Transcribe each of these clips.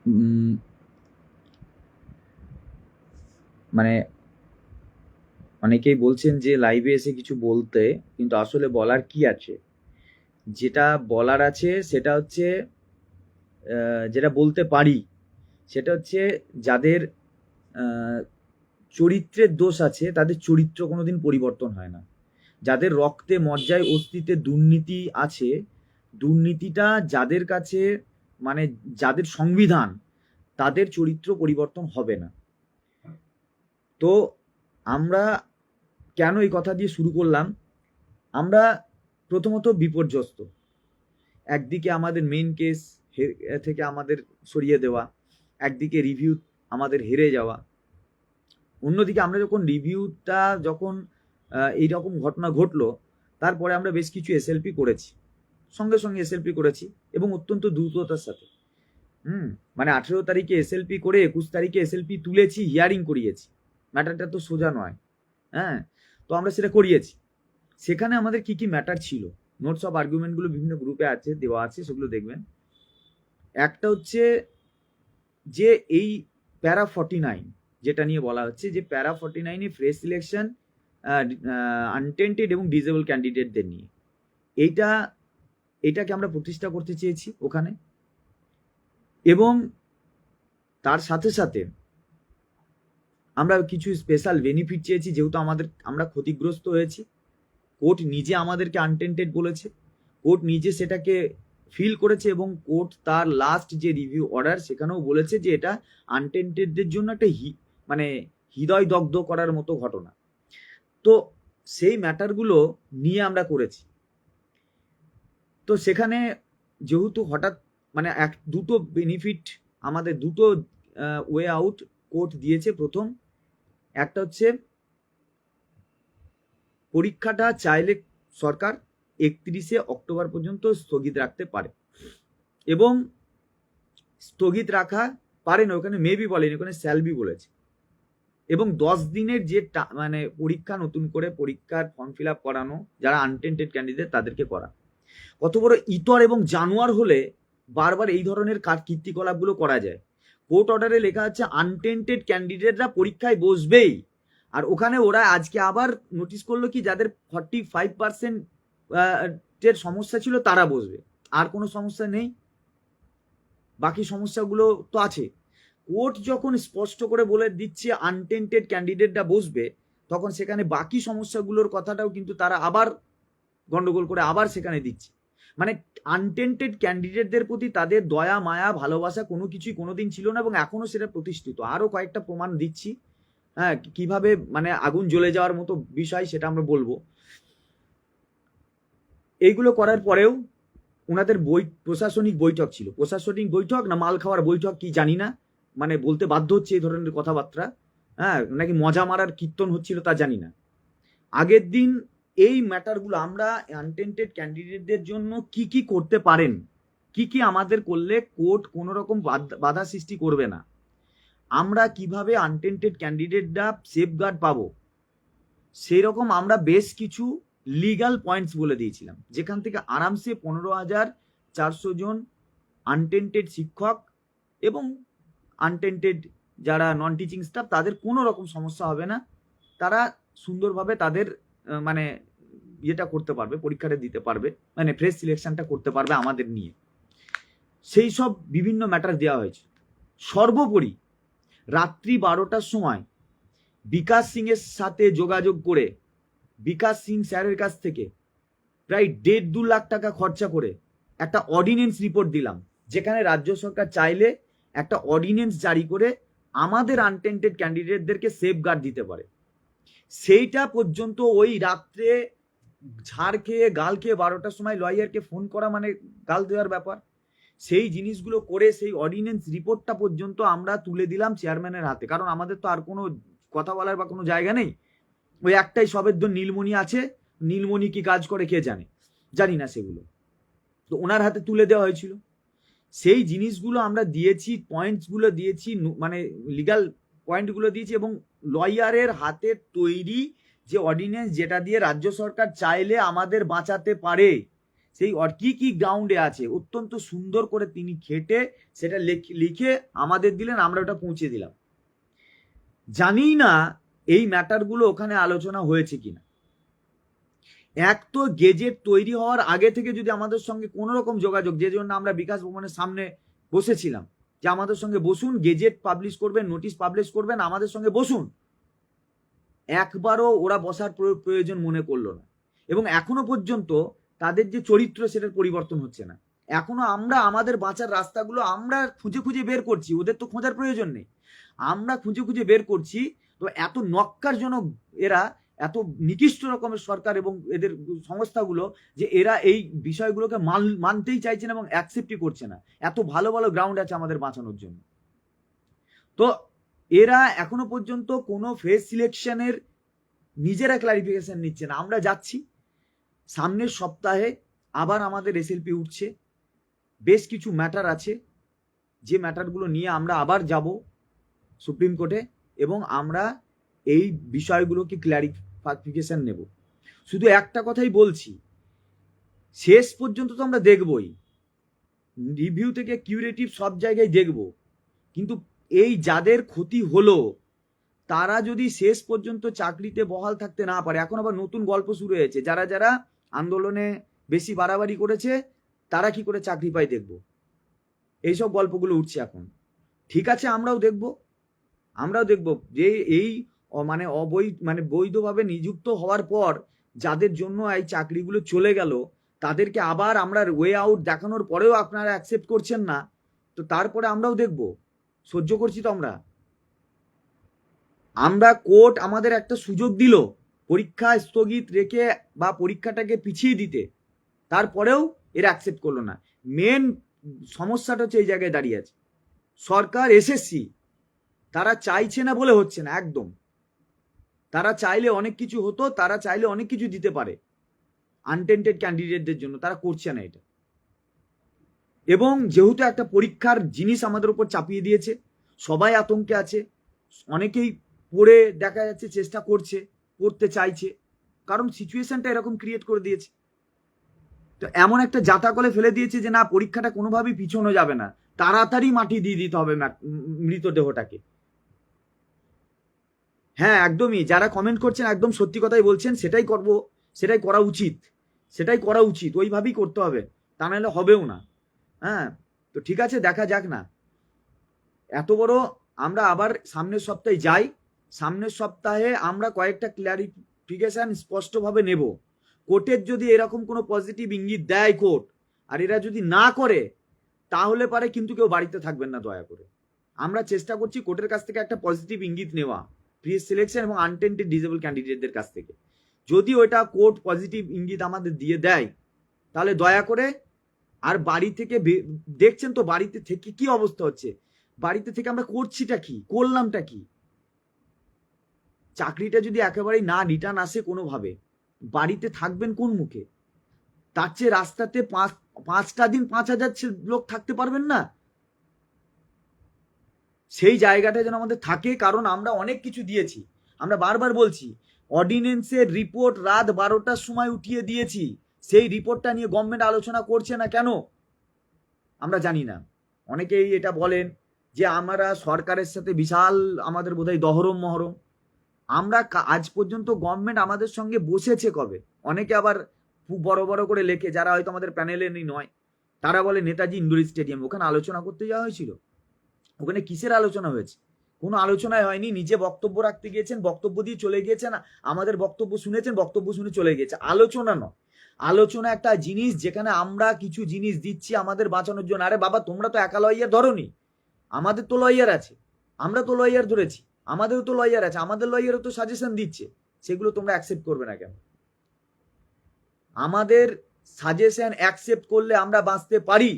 উম, মানে অনেকেই বলছেন যে লাইভে এসে কিছু বলতে, কিন্তু আসলে বলার কি আছে? যেটা বলার আছে সেটা হচ্ছে যেটা বলতে পারি সেটা হচ্ছে যাদের চরিত্রের দোষ আছে তাদের চরিত্র কোনোদিন পরিবর্তন হয় না। যাদের রক্তে মজ্জায় অস্তিত্বে দুর্নীতি আছে, দুর্নীতিটা যাদের কাছে মানে যাদের সংবিধান, তাদের চরিত্র পরিবর্তন হবে না। তো আমরা কেন এই কথা দিয়ে শুরু করলাম? আমরা প্রথমত বিপর্যস্ত। একদিকে আমাদের মেইন কেস থেকে আমাদের সরিয়ে দেওয়া, একদিকে রিভিউ আমাদের হেরে যাওয়া, অন্যদিকে আমরা যখন রিভিউটা যখন এইরকম ঘটনা ঘটলো, তারপরে আমরা বেশ কিছু এসএলপি করেছি, সঙ্গে সঙ্গে এসএলপি করেছি এবং অত্যন্ত দ্রুততার সাথে। মানে 18 তারিখে এসএলপি করে 21 তারিখে এসএলপি তুলেছি, হিয়ারিং করিয়েছি। ম্যাটারটা তো সোজা নয়। হ্যাঁ, তো আমরা সেটা করিয়েছি। সেখানে আমাদের কি কি ম্যাটার ছিল, নোটস অফ আর্গুমেন্টগুলো বিভিন্ন গ্রুপে আছে, দেওয়া আছে, সেগুলো দেখবেন। একটা হচ্ছে যে এই প্যারা 49 যেটা নিয়ে বলা হচ্ছে, যে প্যারা 49 এ ফ্রেশ সিলেকশন আনটেন্টেড এবং ডিজেবল ক্যান্ডিডেটদের নিয়ে, এটাকে আমরা প্রতিষ্ঠা করতে চেয়েছি ওখানে। এবং তার সাথে সাথে আমরা কিছু স্পেশাল বেনিফিট চেয়েছি, যেহেতু আমরা ক্ষতিগ্রস্ত হয়েছি। কোর্ট নিজে আমাদেরকে আনটেন্টেড বলেছে, কোর্ট নিজে সেটাকে ফিল করেছে, এবং কোর্ট তার লাস্ট যে রিভিউ অর্ডার সেখানেও বলেছে যে এটা আনটেন্টেডদের জন্য একটা মানে হৃদয় দগ্ধ করার মতো ঘটনা। তো সেই ম্যাটারগুলো নিয়ে আমরা করেছি। তো সেখানে যেহেতু হঠাৎ মানে দুটো বেনিফিট, আমাদের দুটো ওয়ে আউট কোর্ট দিয়েছে। প্রথম একটা হচ্ছে পরীক্ষাটা চাইলে সরকার 31শে অক্টোবর পর্যন্ত স্থগিত রাখতে পারে, এবং স্থগিত রাখা পারে না, ওখানে মেবি বলেনি, ওখানে শ্যালবি বলেছে। এবং 10 দিনের যে মানে পরীক্ষা, নতুন করে পরীক্ষার ফর্ম ফিল আপ করানো, যারা আনটেন্টেড ক্যান্ডিডেট তাদেরকে করা। কত বড় ইতর এবং জানোয়ার হলে বারবার এই ধরনের কীর্তিকলাপগুলো করা যায়? কোর্ট অর্ডারে লেখা আছে আনটেন্টেড ক্যান্ডিডেটরা পরীক্ষায় বসবেই, আর ওখানে ওরা আজকে আবার নোটিশ করলো কি যাদের 45% এর সমস্যা ছিল তারা বসবে, আর কোনো সমস্যা নেই, বাকি সমস্যাগুলো তো আছে। কোর্ট যখন স্পষ্ট করে বলে দিচ্ছে আনটেন্টেড ক্যান্ডিডেটরা বসবে, তখন সেখানে বাকি সমস্যাগুলোর কথাটাও কিন্তু তারা আবার গন্ডগোল করে আবার সেখানে দিচ্ছে। মানে আনটেন্টেড ক্যান্ডিডেটদের প্রতি তাদের দয়া মায়া ভালোবাসা কোনো কিছুই কোনোদিন ছিল না, এবং এখনো সেটা প্রতিষ্ঠিত। আরো কয়েকটা প্রমাণ দিচ্ছি, হ্যাঁ, কিভাবে মানে আগুন জ্বলে যাওয়ার মতো বিষয় সেটা আমরা বলবো। এইগুলো করার পরেও ওনাদের প্রশাসনিক বৈঠক ছিল, প্রশাসনিক বৈঠক না মাল খাওয়ার বৈঠক কি জানি না, মানে বলতে বাধ্য হচ্ছে এই ধরনের কথাবার্তা। হ্যাঁ, নাকি মজা মারার কীর্তন হচ্ছিল তা জানি না। আগের দিন এই ম্যাটারগুলো আমরা আনটেন্টেড ক্যান্ডিডেটদের জন্য কি কি করতে পারেন, কি কি আমাদের করলে কোর্ট কোনো রকম বাধা সৃষ্টি করবে না, আমরা কিভাবে আনটেন্টেড ক্যান্ডিডেটরা সেফগার্ড পাবো, সেই রকম আমরা বেশ কিছু লিগাল পয়েন্টস বলে দিয়েছিলাম, যেখান থেকে আরামসে 15,400 জন আনটেন্টেড শিক্ষক এবং আনটেন্টেড যারা নন টিচিং স্টাফ তাদের কোনো রকম সমস্যা হবে না, তারা সুন্দরভাবে তাদের মানে ইয়েটা করতে পারবে, পরীক্ষাটা দিতে পারবে, মানে ফ্রেশ সিলেকশনটা করতে পারবে আমাদের নিয়ে। সেই সব বিভিন্ন ম্যাটার দেওয়া হয়েছে। সর্বোপরি রাত্রি 12টার সময় বিকাশ সিং এর সাথে যোগাযোগ করে বিকাশ সিং স্যারের কাছ থেকে প্রায় 1.5-2 লাখ টাকা খরচা করে একটা অর্ডিনেন্স রিপোর্ট দিলাম, যেখানে রাজ্য সরকার চাইলে একটা অর্ডিনেন্স জারি করে আমাদের আনটেন্টেড ক্যান্ডিডেটদেরকে সেফগার্ড দিতে পারে। সেইটা পর্যন্ত ওই রাত্রে ঝাড় খেয়ে গাল খেয়ে 12টার সময় লয়ারকে ফোন করা মানে গাল দেওয়ার ব্যাপার। সেই জিনিসগুলো করে সেই অর্ডিনেন্স রিপোর্টটা পর্যন্ত আমরা তুলে দিলাম চেয়ারম্যানের হাতে, কারণ আমাদের তো আর কোনো কথা বলার বা কোনো জায়গা নেই। ওই একটাই সবেদ্য নীলমণি আছে, নীলমণি কি কাজ করে কে জানে, জানি না সেগুলো, তো ওনার হাতে তুলে দেওয়া হয়েছিল। সেই জিনিসগুলো আমরা দিয়েছি, পয়েন্টসগুলো দিয়েছি, মানে লিগাল পয়েন্টগুলো দিয়েছি, এবং লয়ারের হাতে তৈরি যে অর্ডিনেন্স, যেটা দিয়ে রাজ্য সরকার চাইলে আমাদের বাঁচাতে পারে, সেই কি কি গ্রাউন্ডে আছে অত্যন্ত সুন্দর করে তিনি খেটে সেটা লিখে আমাদের দিলেন, আমরা ওটা পৌঁছে দিলাম। জানি না এই ম্যাটারগুলো ওখানে আলোচনা হয়েছে কিনা। এক তো গেজেট তৈরি হওয়ার আগে থেকে যদি আমাদের সঙ্গে কোনো রকম যোগাযোগ, যে জন্য আমরা বিকাশ ভবনের সামনে বসেছিলাম যে আমাদের সঙ্গে বসুন, গেজেট পাবলিশ করবেন, নোটিশ পাবলিশ করবেন, আমাদের সঙ্গে বসুন, একবারও ওরা বসার প্রয়োজন মনে করলো না। এবং এখনো পর্যন্ত তাদের যে চরিত্র সেটার পরিবর্তন হচ্ছে না। এখনো আমরা আমাদের বাঁচার রাস্তাগুলো আমরা খুঁজে খুঁজে বের করছি, ওদের তো খোঁজার প্রয়োজন নেই, আমরা খুঁজে খুঁজে বের করছি। তো এত নক্কারজনক এরা, এত নিকৃষ্ট রকমের সরকার এবং এদের সংস্থাগুলো, যে এরা এই বিষয়গুলোকে মানতেই চাইছে না এবং অ্যাকসেপ্টই করছে না। এত ভালো ভালো গ্রাউন্ড আছে আমাদের বাঁচানোর জন্য। তো এরা এখনো পর্যন্ত কোনো ফেস সিলেকশনের নিজেরা ক্লারিফিকেশন নিচ্ছে না। আমরা যাচ্ছি, সামনের সপ্তাহে আবার আমাদের এসএলপি উঠছে, বেশ কিছু ম্যাটার আছে, যে ম্যাটারগুলো নিয়ে আমরা আবার যাব সুপ্রিম কোর্টে এবং আমরা এই বিষয়গুলোকে ক্লারিফিকেশন নেব। শুধু একটা কথাই বলছি, শেষ পর্যন্ত তো আমরা দেখবই, রিভিউ থেকে কিউরেটিভ সব জায়গায় দেখব, কিন্তু এই যাদের ক্ষতি হলো তারা যদি শেষ পর্যন্ত চাকরিতে বহাল থাকতে না পারে, এখন আবার নতুন গল্প শুরু হয়েছে, যারা যারা আন্দোলনে বেশি বাড়াবাড়ি করেছে তারা কি করে চাকরি পায় দেখব, এইসব গল্পগুলো উঠছে এখন। ঠিক আছে, আমরাও দেখব যে এই বৈধভাবে নিযুক্ত হওয়ার পর যাদের জন্য এই চাকরিগুলো চলে গেল তাদেরকে আবার আমরা ওয়ে আউট দেখানোর পরেও আপনারা অ্যাকসেপ্ট করছেন না, তো তারপরে আমরাও দেখব, সহ্য করছি তো আমরা কোর্ট আমাদের একটা সুযোগ দিল পরীক্ষা স্থগিত রেখে বা পরীক্ষাটাকে পিছিয়ে দিতে, তারপরেও এরা অ্যাকসেপ্ট করলো না। মেন সমস্যাটা হচ্ছে এই জায়গায় দাঁড়িয়ে আছে, সরকার এসএসসি তারা চাইছে না বলে হচ্ছে না, একদম। তারা চাইলে অনেক কিছু হতো, তারা চাইলে অনেক কিছু দিতে পারে আনটেন্টেড ক্যান্ডিডেটদের জন্য, তারা করছে না এটা। এবং যেহেতু একটা পরীক্ষার জিনিস আমাদের উপর চাপিয়ে দিয়েছে, সবাই আতঙ্কে আছে, অনেকেই পড়ে দেখা যাচ্ছে চেষ্টা করছে, পড়তে চাইছে, কারণ সিচুয়েশনটা এরকম ক্রিয়েট করে দিয়েছে। তো এমন একটা জাতাকলে ফেলে দিয়েছে যে না, পরীক্ষাটা কোনোভাবেই পিছনো যাবে না, তাড়াতাড়ি মাটি দিয়ে দিতে হবে মৃতদেহটাকে। হ্যাঁ, একদমই, যারা কমেন্ট করছেন একদম সত্যি কথাই বলছেন, সেটাই করব, সেটাই করা উচিত, ওইভাবেই করতে হবে, তা নাহলে হবেও না। হ্যাঁ, তো ঠিক আছে, দেখা যাক না। এত বড় আমরা আবার সামনের সপ্তাহে যাই, সামনের সপ্তাহে আমরা কয়েকটা ক্লারিফিকেশন স্পষ্টভাবে নেব। কোর্টের যদি এরকম কোনো পজিটিভ ইঙ্গিত দেয় কোর্ট, আর এরা যদি না করে, তাহলে পারে কিন্তু কেউ বাড়িতে থাকবেন না, দয়া করে। আমরা চেষ্টা করছি কোর্টের কাছ থেকে একটা পজিটিভ ইঙ্গিত নেওয়া, প্রি সিলেকশন এবং আনটেন্টেড ডিজেবল ক্যান্ডিডেটদের কাছ থেকে। যদি ওইটা কোর্ট পজিটিভ ইঙ্গিত আমাদের দিয়ে দেয়, তাহলে দয়া করে, আর বাড়ি থেকে দেখছেন তো বাড়িতে থেকে কি অবস্থা হচ্ছে, বাড়িতে থেকে আমরা করছিটা কি, করলামটা কি, চাকরিটা যদি একেবারেই না রিটার্ন আসে কোনোভাবে, বাড়িতে থাকবেন কোন মুখে? তার চেয়ে রাস্তাতে 5টা দিন 5,000 লোক থাকতে পারবেন না? সেই জায়গাটা যেন আমাদের থাকে, কারণ আমরা অনেক কিছু দিয়েছি। আমরা বারবার বলছি, অর্ডিন্যান্সের রিপোর্ট রাত 12টার সময় উঠিয়ে দিয়েছি, সেই রিপোর্টটা নিয়ে গভর্নমেন্ট আলোচনা করছে না কেন আমরা জানি না। অনেকেই এটা বলেন যে আমরা সরকারের সাথে বিশাল আমাদের বোধহয় দহরম মহরম। আমরা আজ পর্যন্ত গভর্নমেন্ট আমাদের সঙ্গে বসেছে কবে? অনেকে আবার খুব বড় বড় করে লেখে, যারা হয়তো আমাদের প্যানেলে নয়, তারা বলে নেতাজি ইন্ডোর স্টেডিয়াম, ওখানে আলোচনা করতে যাওয়া হয়েছিল? ওখানে কিসের আলোচনা হয়েছে? কোনো আলোচনায় হয়নি। নিজে বক্তব্য রাখতে গিয়েছেন, বক্তব্য দিয়ে চলে গিয়েছেন, আমাদের বক্তব্য শুনেছেন, বক্তব্য শুনে চলে গিয়েছে। আলোচনা নয়, আলোচনা একটা জিনিস যেখানে আমরা কিছু জিনিস দিচ্ছি আমাদের বাঁচানোর জন্য। আরে বাবা, তোমরা তো একা লয়ার ধরোনি, আমাদের তো লয়ার আছে, আমরা তো লয়ার ধরেছি, আমাদেরও তো লয়ার আছে, আমাদের লয়ারও তো সাজেশন দিচ্ছে, সেগুলো তোমরা অ্যাকসেপ্ট করবে না কেন? আমাদের সাজেশন অ্যাকসেপ্ট করলে আমরা বাঁচতে পারি,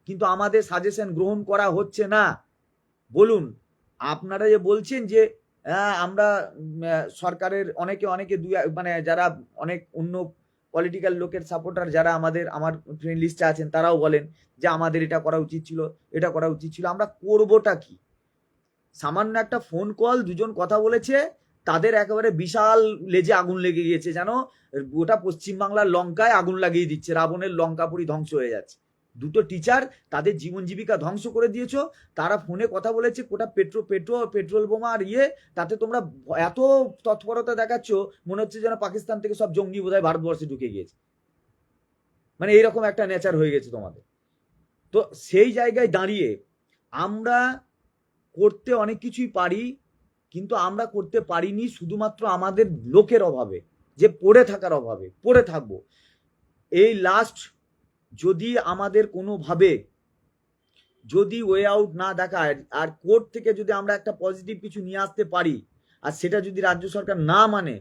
কিন্তু আমাদের সাজেশন গ্রহণ করা হচ্ছে না। বলুন, আপনারা যে বলছেন যে আমরা সরকারের অনেকে যারা অনেক অন্য পলিটিক্যাল লোকের সাপোর্টার, যারা আমার ফ্রেন্ড লিস্টে আছেন, তারাও বলেন যে আমাদের এটা করা উচিত ছিল, এটা করা উচিত ছিল। আমরা করবোটা কি? সামান্য একটা ফোন কল, দুজন কথা বলেছে, তাদের একেবারে বিশাল লেজে আগুন লেগে গিয়েছে, যেন গোটা পশ্চিমবাংলার লঙ্কায় আগুন লাগিয়ে দিচ্ছে, রাবণের লঙ্কাপুরি ধ্বংস হয়ে যাচ্ছে। দুটো টিচার তাদের জীবন জীবিকা ধ্বংস করে দিয়েছো, তারা ফোনে কথা বলেছে, কোটা পেট্রোল বোমা আর তাতে তোমরা এত তৎপরতা দেখাচ্ছ, মনে হচ্ছে যেন পাকিস্তান থেকে সব জঙ্গি বোধহয় ভারতবর্ষে ঢুকে গিয়েছে, মানে এইরকম একটা নেচার হয়ে গেছে তোমাদের। তো সেই জায়গায় দাঁড়িয়ে আমরা করতে অনেক কিছুই পারি, কিন্তু আমরা করতে পারিনি শুধুমাত্র আমাদের লোকের অভাবে, যে পড়ে থাকার অভাবে। পড়ে থাকবো এই লাস্ট, যদি আমাদের কোনোভাবে যদি ওয়ে আউট না দেখায়, আর কোর্ট থেকে যদি আমরা একটা পজিটিভ কিছু নিয়ে আসতে পারি, আর সেটা যদি রাজ্য সরকার না মানে,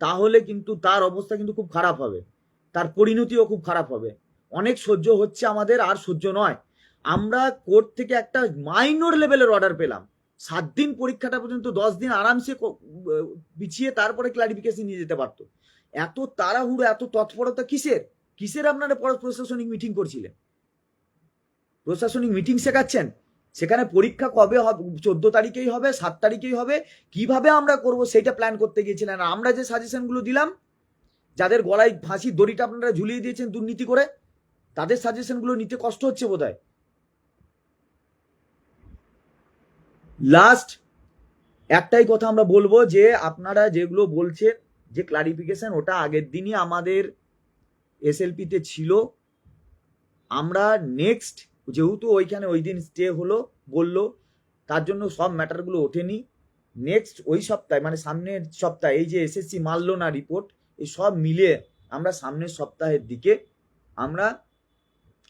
তাহলে কিন্তু তার অবস্থা কিন্তু খুব খারাপ হবে, তার পরিণতিও খুব খারাপ হবে। অনেক সহ্য হচ্ছে আমাদের, আর সহ্য নয়। আমরা কোর্ট থেকে একটা মাইনর লেভেলের অর্ডার পেলাম, 7 দিন পরীক্ষাটা পর্যন্ত 10 দিন আরামসে পিছিয়ে তারপরে ক্লারিফিকেশন নিয়ে যেতে পারতো। এত তাড়াহুড়ো, এত তৎপরতা কিসের? কিসের আপনারা প্রশাসনিক মিটিং করছিলেন? প্রশাসনিক মিটিং শেখাচ্ছেন, সেখানে পরীক্ষা কবে হবে? 14 তারিখেই হবে, 7 তারিখেই হবে, কিভাবে আমরা করব সেটা প্ল্যান করতে গিয়েছিলেন। আর আমরা যে সাজেশনগুলো দিলাম, যাদের গলায় ফাঁসির দড়িটা আপনারা ঝুলিয়ে দিয়েছেন দুর্নীতি করে, তাদের সাজেশনগুলো নিতে কষ্ট হচ্ছে বোধহয়। লাস্ট একটাই কথা আমরা বলবো, যে আপনারা যেগুলো বলছেন যে ক্লারিফিকেশন, ওটা আগের দিনই আমাদের এসএলপিতে ছিল। আমরা নেক্সট, যেহেতু ওইখানে ওই দিন স্টে হলো বললো, তার জন্য সব ম্যাটারগুলো ওঠেনি। নেক্সট ওই সপ্তাহে, মানে সামনের সপ্তাহে, এই যে এসএসসি মানলো না রিপোর্ট, এই সব মিলিয়ে আমরা সামনের সপ্তাহের দিকে আমরা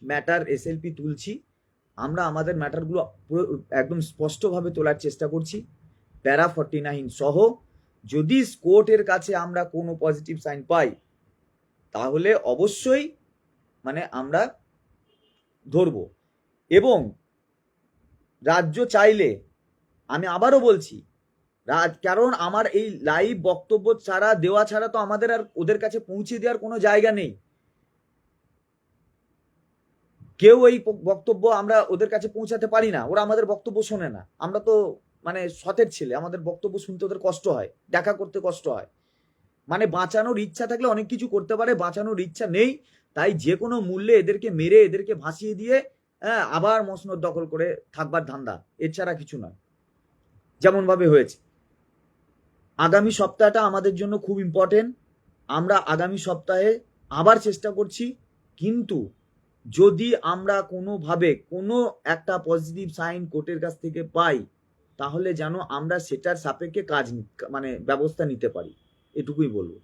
ম্যাটার এসএলপি তুলছি। আমরা আমাদের ম্যাটারগুলো একদম স্পষ্টভাবে তোলার চেষ্টা করছি, প্যারা 49 সহ। যদি কোর্টের কাছে আমরা কোনো পজিটিভ সাইন পাই, তাহলে অবশ্যই মানে আমরা ধরব। এবং রাজ্য চাইলে, আমি আবারও বলছি, কারণ আমার এই লাইভ বক্তব্য দেওয়া ছাড়া তো আমাদের আর ওদের কাছে পৌঁছে দেওয়ার কোনো জায়গা নেই। কেউ এই বক্তব্য আমরা ওদের কাছে পৌঁছাতে পারি না, ওরা আমাদের বক্তব্য শোনে না। আমরা তো মানে সতের ছেলে, আমাদের বক্তব্য শুনতে ওদের কষ্ট হয়, দেখা করতে কষ্ট হয়। মানে বাঁচানোর ইচ্ছা থাকলে অনেক কিছু করতে পারে, বাঁচানোর ইচ্ছা নেই, তাই যে কোনো মূল্যে এদেরকে মেরে, এদেরকে ভাসিয়ে দিয়ে আবার মসনদ দখল করে থাকবার ধান্দা, এছাড়া কিছু নয়, যেমন ভাবে হয়েছে। আগামী সপ্তাহটা আমাদের জন্য খুব ইম্পর্টেন্ট। আমরা আগামী সপ্তাহে আবার চেষ্টা করছি, কিন্তু যদি আমরা কোনোভাবে কোনো একটা পজিটিভ সাইন কোর্টের কাছ থেকে পাই, তাহলে যেন আমরা সেটার সাপেক্ষে কাজ মানে ব্যবস্থা নিতে পারি, এটুকুই বলবো।